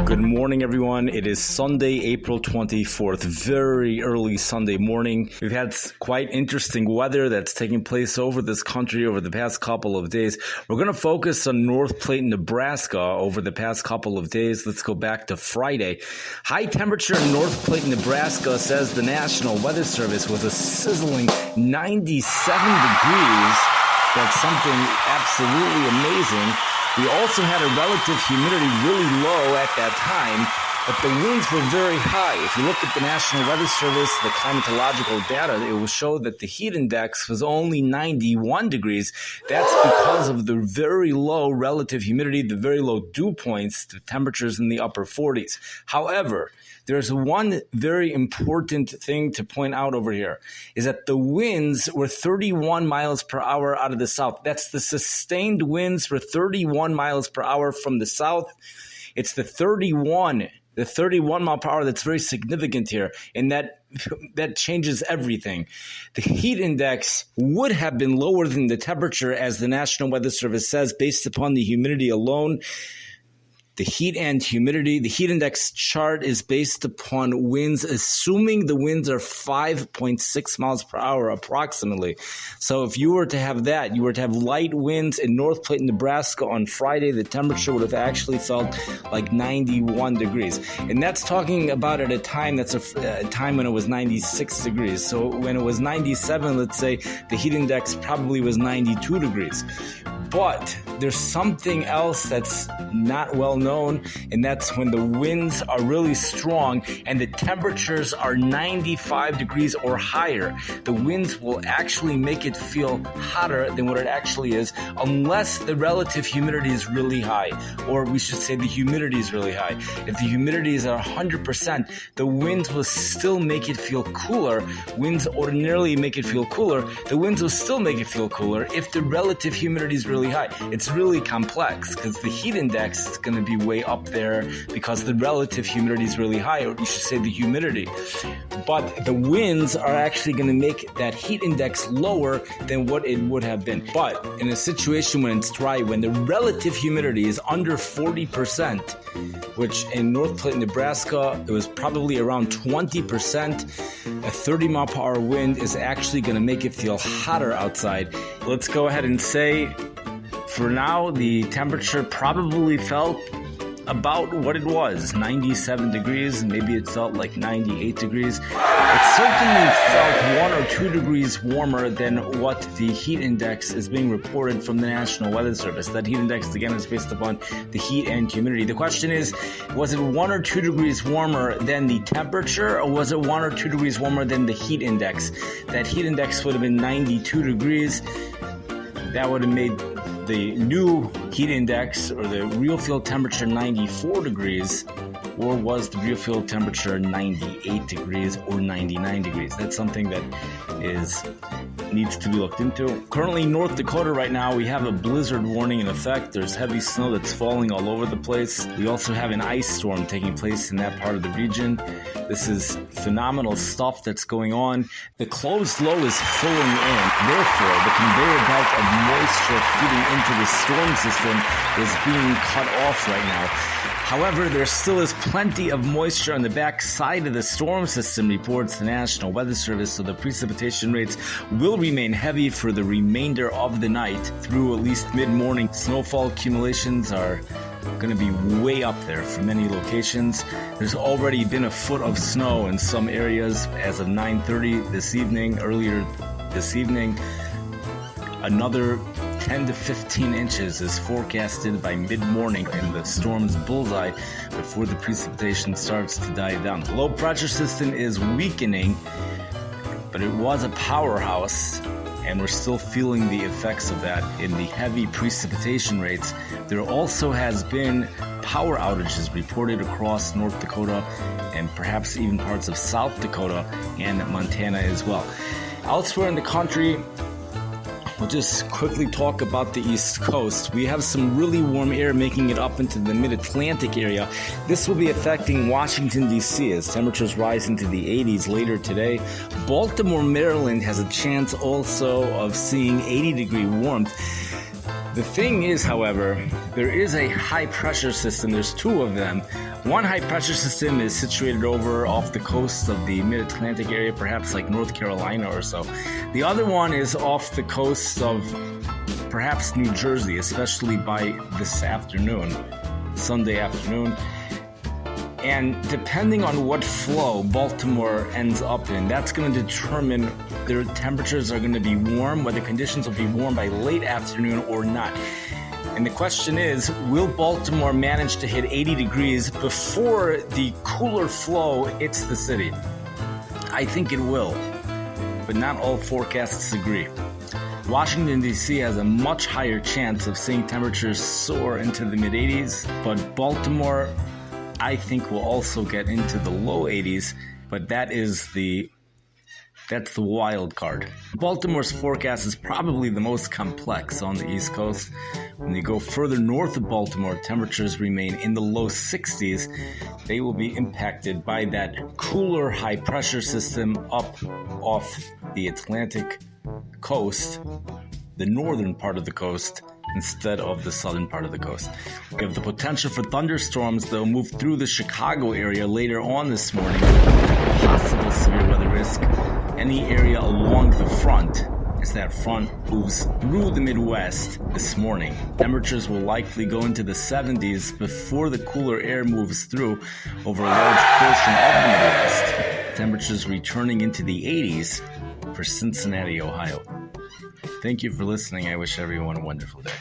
Good morning, everyone. It is Sunday, April 24th, very early Sunday morning. We've had quite interesting weather that's taking place over this country over the past couple of days. We're going to focus on North Platte, Nebraska over the past couple of days. Let's go back to Friday. High temperature in North Platte, Nebraska, says the National Weather Service, was a sizzling 97 degrees. That's something absolutely amazing. We also had a relative humidity really low at that time, but the winds were very high. If you look at the National Weather Service, the climatological data, it will show that the heat index was only 91 degrees. That's because of the very low relative humidity, the very low dew points, the temperatures in the upper 40s. However, there's one very important thing to point out over here, is that the winds were 31 miles per hour out of the south. That's the sustained winds for 31 miles per hour from the south. It's the 31 mile per hour that's very significant here, and that changes everything. The heat index would have been lower than the temperature, as the National Weather Service says, based upon the humidity alone. The heat and humidity, the heat index chart is based upon winds, assuming the winds are 5.6 miles per hour approximately. So if you were to have that, you were to have light winds in North Platte, Nebraska on Friday, the temperature would have actually felt like 91 degrees. And that's talking about at a time, that's a time when it was 96 degrees. So when it was 97, let's say, the heat index probably was 92 degrees. But there's something else that's not well known, and that's when the winds are really strong and the temperatures are 95 degrees or higher. The winds will actually make it feel hotter than what it actually is, unless the relative humidity is really high, or we should say the humidity is really high. If the humidity is at 100%, the winds will still make it feel cooler. Winds ordinarily make it feel cooler. The winds will still make it feel cooler if the relative humidity is really high. It's really complex because the heat index is going to be way up there because the relative humidity is really high, or you should say the humidity. But the winds are actually going to make that heat index lower than what it would have been. But in a situation when it's dry, when the relative humidity is under 40%, which in North Platte, Nebraska, it was probably around 20%, a 30 mile per hour wind is actually going to make it feel hotter outside. Let's go ahead and say, for now, the temperature probably felt about what it was, 97 degrees. Maybe it felt like 98 degrees. It certainly felt 1 or 2 degrees warmer than what the heat index is being reported from the National Weather Service. That heat index, again, is based upon the heat and humidity. The question is, was it 1 or 2 degrees warmer than the temperature, or was it 1 or 2 degrees warmer than the heat index? That heat index would have been 92 degrees. That would have made the new heat index, or the real field temperature, 94 degrees, or was the real field temperature 98 degrees or 99 degrees? That's something that needs to be looked into. Currently, North Dakota right now, we have a blizzard warning in effect. There's heavy snow that's falling all over the place. We also have an ice storm taking place in that part of the region. This is phenomenal stuff that's going on. The closed low is filling in. Therefore, the conveyor belt of moisture feeding into the storm system is being cut off right now. However, there still is plenty of moisture on the back side of the storm system, reports the National Weather Service, so the precipitation rates will remain heavy for the remainder of the night through at least mid-morning. Snowfall accumulations are going to be way up there for many locations. There's already been a foot of snow in some areas as of 9:30 this evening. Earlier this evening, another 10 to 15 inches is forecasted by mid-morning in the storm's bullseye before the precipitation starts to die down. The low pressure system is weakening, but it was a powerhouse, and we're still feeling the effects of that in the heavy precipitation rates. There also has been power outages reported across North Dakota and perhaps even parts of South Dakota and Montana as well. Elsewhere in the country, we'll just quickly talk about the East Coast. We have some really warm air making it up into the mid-Atlantic area. This will be affecting Washington, D.C. as temperatures rise into the 80s later today. Baltimore, Maryland has a chance also of seeing 80-degree warmth. The thing is, however, there is a high pressure system. There's two of them. One high pressure system is situated over off the coast of the mid-Atlantic area, perhaps like North Carolina or so. The other one is off the coast of perhaps New Jersey, especially by this afternoon, Sunday afternoon. And depending on what flow Baltimore ends up in, that's going to determine their temperatures are going to be warm, whether conditions will be warm by late afternoon or not. And the question is, will Baltimore manage to hit 80 degrees before the cooler flow hits the city? I think it will, but not all forecasts agree. Washington, D.C. has a much higher chance of seeing temperatures soar into the mid-80s, but Baltimore, I think, will also get into the low 80s, but that's the wild card. Baltimore's forecast is probably the most complex on the East Coast. When you go further north of Baltimore, temperatures remain in the low 60s. They will be impacted by that cooler high pressure system up off the Atlantic coast, the northern part of the coast, instead of the southern part of the coast. We have the potential for thunderstorms that will move through the Chicago area later on this morning, possible severe weather risk. Any area along the front, as that front moves through the Midwest this morning. Temperatures will likely go into the 70s before the cooler air moves through over a large portion of the Midwest. Temperatures returning into the 80s for Cincinnati, Ohio. Thank you for listening. I wish everyone a wonderful day.